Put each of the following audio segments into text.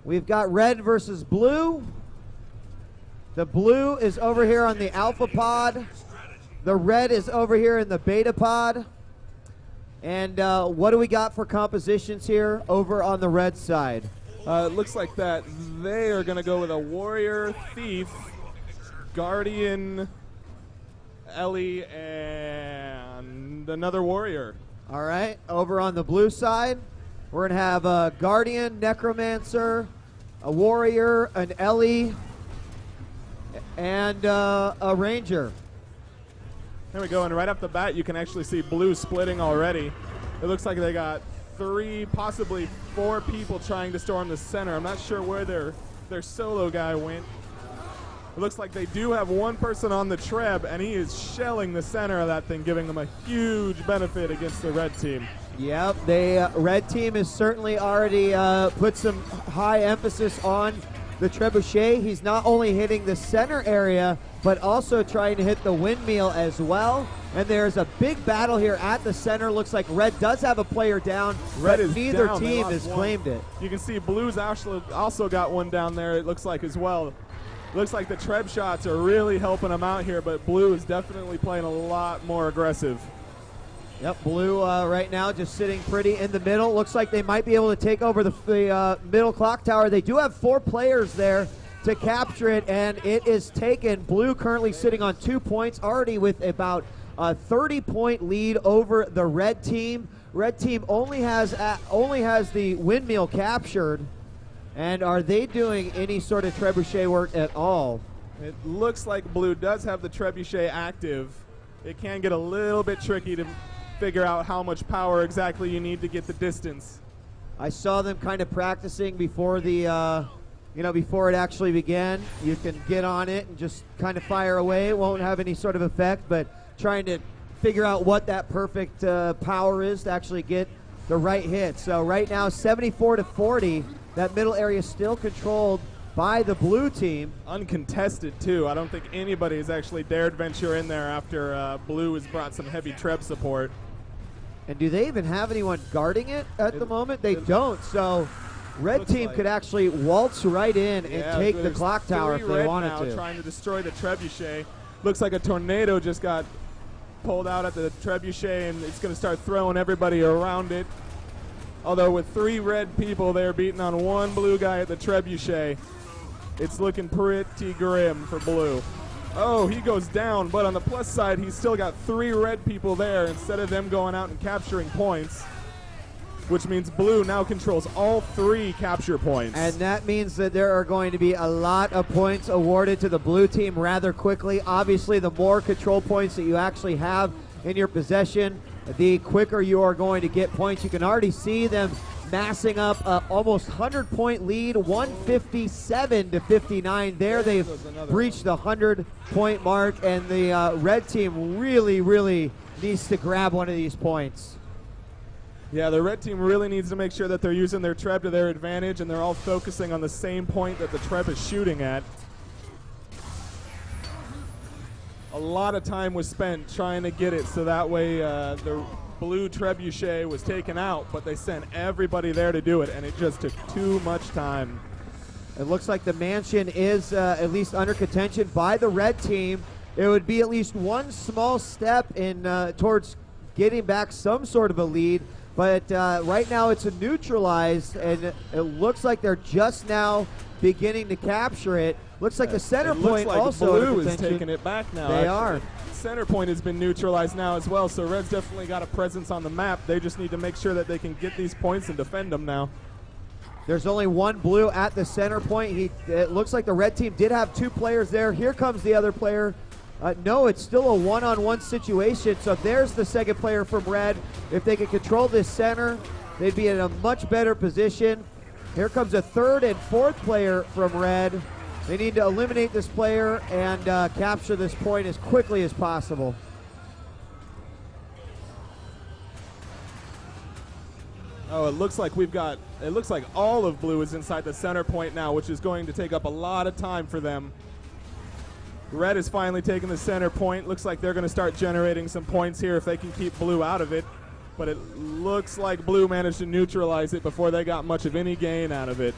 We've got red versus blue. The blue is over here on the alpha pod. The red is over here in the beta pod. And what do we got for compositions here over on the red side? It looks like that they are going to go with a warrior, thief, guardian, Ellie, and another warrior. All right, over on the blue side, we're going to have a guardian, necromancer, a warrior, an Ellie, and a ranger. There we go, and right off the bat, you can actually see blue splitting already. It looks like they got 3, possibly 4 people trying to storm the center. I'm not sure where their solo guy went. It looks like they do have one person on the treb, and he is shelling the center of that thing, giving them a huge benefit against the red team. Yep, the red team has certainly already put some high emphasis on the trebuchet. He's not only hitting the center area, but also trying to hit the windmill as well. And there's a big battle here at the center. Looks like red does have a player down, red but is neither down. team has claimed it. You can see blue's also got one down there, it looks like, as well. Looks like the treb shots are really helping them out here, but blue is definitely playing a lot more aggressive. Yep, blue right now just sitting pretty in the middle. Looks like they might be able to take over the middle clock tower. They do have 4 players there to capture it, and it is taken. Blue currently sitting on 2 points, already with about a 30-point lead over the red team. Red team only has the windmill captured. And are they doing any sort of trebuchet work at all? It looks like blue does have the trebuchet active. It can get a little bit tricky to figure out how much power exactly you need to get the distance. I saw them kind of practicing before the, before it actually began. You can get on it and just kind of fire away. It won't have any sort of effect, but trying to figure out what that perfect power is to actually get the right hit. So right now, 74-40. That middle area is still controlled by the blue team. Uncontested, too. I don't think anybody has actually dared venture in there after blue has brought some heavy treb support. And do they even have anyone guarding it at the moment? They don't, so red team could actually waltz right in and take the clock tower if they wanted to. Trying to destroy the trebuchet. Looks like a tornado just got pulled out at the trebuchet, and it's going to start throwing everybody around it. Although with 3 red people there beating on 1 blue guy at the trebuchet, it's looking pretty grim for blue. Oh, he goes down, but on the plus side, he's still got 3 red people there instead of them going out and capturing points, which means blue now controls all 3 capture points. And that means that there are going to be a lot of points awarded to the blue team rather quickly. Obviously, the more control points that you actually have in your possession, the quicker you are going to get points. You can already see them massing up almost 100-point lead, 157-59. There they've breached the 100-point mark, and the red team really, really needs to grab one of these points. Yeah, the red team really needs to make sure that they're using their treb to their advantage, and they're all focusing on the same point that the treb is shooting at. A lot of time was spent trying to get it so that way the blue trebuchet was taken out, but they sent everybody there to do it, and it just took too much time. It looks like the mansion is at least under contention by the red team. It would be at least one small step in towards getting back some sort of a lead, but right now it's a neutralized, and it looks like they're just now beginning to capture it. Looks like the center point like also blue is taking it back now. They are. Center point has been neutralized now as well, so red's definitely got a presence on the map. They just need to make sure that they can get these points and defend them now. There's only 1 blue at the center point. It looks like the red team did have 2 players there. Here comes the other player. No, it's still a one-on-one situation, so there's the second player from red. If they could control this center, they'd be in a much better position. Here comes a 3rd and 4th player from red. They need to eliminate this player and capture this point as quickly as possible. Oh, it looks like all of blue is inside the center point now, which is going to take up a lot of time for them. Red is finally taking the center point. Looks like they're going to start generating some points here if they can keep blue out of it. But it looks like blue managed to neutralize it before they got much of any gain out of it.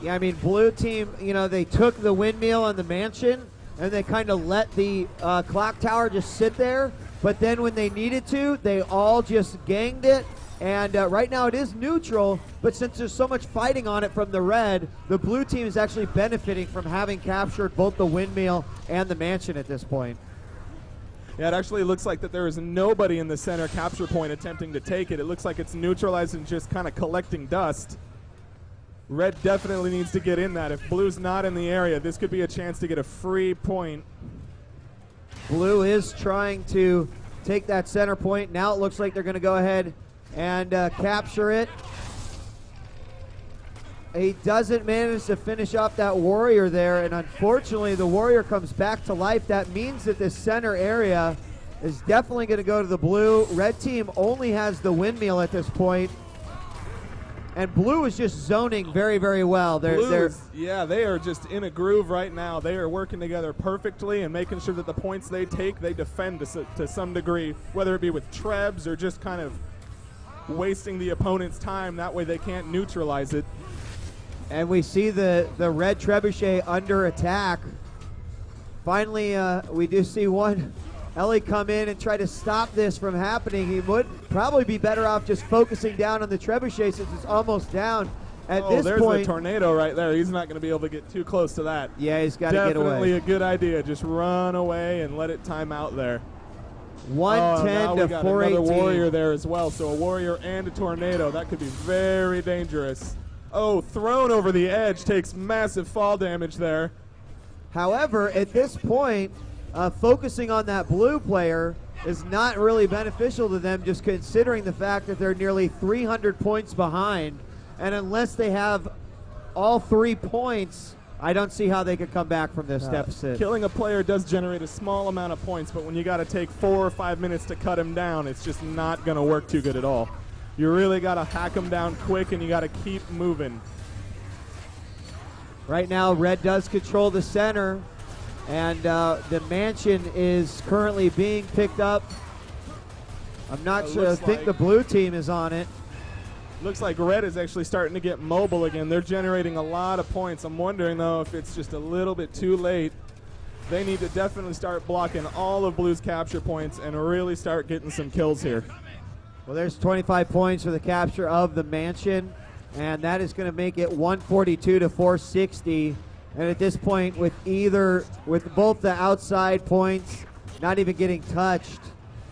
Yeah, I mean, blue team, you know, they took the windmill and the mansion, and they kind of let the clock tower just sit there. But then when they needed to, they all just ganged it. And right now it is neutral, but since there's so much fighting on it from the red, the blue team is actually benefiting from having captured both the windmill and the mansion at this point. Yeah, it actually looks like that there is nobody in the center capture point attempting to take it. It looks like it's neutralized and just kind of collecting dust. Red definitely needs to get in that. If blue's not in the area, this could be a chance to get a free point. Blue is trying to take that center point. Now it looks like they're going to go ahead and capture it. He doesn't manage to finish off that warrior there, and unfortunately the warrior comes back to life. That means that this center area is definitely going to go to the blue. Red team only has the windmill at this point, and blue is just zoning very, very well. They are just in a groove right now. They are working together perfectly and making sure that the points they take, they defend to some degree, whether it be with trebs or just kind of wasting the opponent's time. That way they can't neutralize it. And we see the red trebuchet under attack. Finally, we do see one Ellie come in and try to stop this from happening. He would probably be better off just focusing down on the trebuchet since it's almost down. At this there's point, the tornado right there. He's not going to be able to get too close to that. Yeah, he's got to get away. Definitely a good idea. Just run away and let it time out there. 110 to 418. Another warrior there as well. So a warrior and a tornado. That could be very dangerous. Oh, thrown over the edge, takes massive fall damage there. However, at this point, focusing on that blue player is not really beneficial to them, just considering the fact that they're nearly 300 points behind. And unless they have all 3 points, I don't see how they could come back from this deficit. Killing a player does generate a small amount of points, but when you got to take 4 or 5 minutes to cut him down, it's just not going to work too good at all. You really got to hack him down quick, and you got to keep moving. Right now, red does control the center, and the mansion is currently being picked up. I'm not sure. I think the blue team is on it. Looks like red is actually starting to get mobile again. They're generating a lot of points. I'm wondering, though, if it's just a little bit too late. They need to definitely start blocking all of blue's capture points and really start getting some kills here. Well, there's 25 points for the capture of the mansion, and that is going to make it 142 to 460. And at this point, with both the outside points not even getting touched,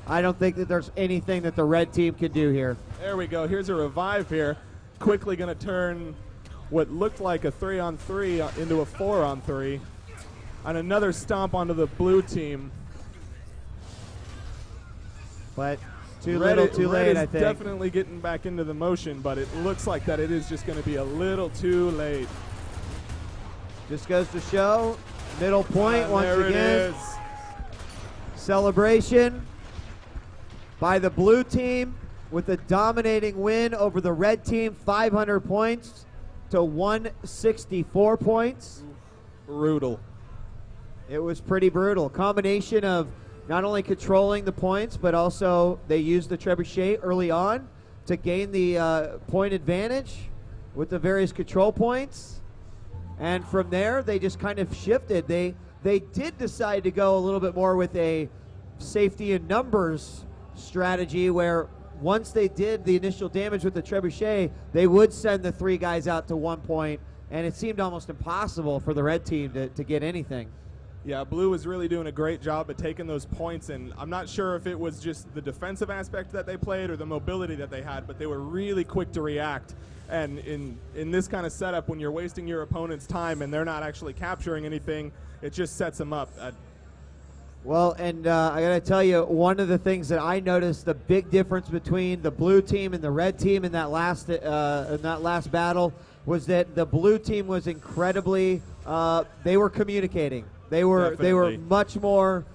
I don't think that there's anything that the red team can do here. There we go. Here's a revive here. Quickly going to turn what looked like a 3-on-3 into a 4-on-3. And another stomp onto the blue team. But too little, too late, I think. Definitely getting back into the motion, but it looks like that it is just going to be a little too late. Just goes to show. Middle point once again. There it is. Celebration by the blue team with a dominating win over the red team, 500 points to 164 points. Brutal. It was pretty brutal. Combination of not only controlling the points, but also they used the trebuchet early on to gain the point advantage with the various control points. And from there, they just kind of shifted. They did decide to go a little bit more with a safety in numbers strategy where once they did the initial damage with the trebuchet, they would send the 3 guys out to 1 point, and it seemed almost impossible for the red team to get anything. Yeah, blue was really doing a great job at taking those points, and I'm not sure if it was just the defensive aspect that they played or the mobility that they had, but they were really quick to react. And in this kind of setup, when you're wasting your opponent's time and they're not actually capturing anything, it just sets them up. Well, and I got to tell you, one of the things that I noticed, the big difference between the blue team and the red team in that last battle was that the blue team was incredibly, they were communicating. They were much more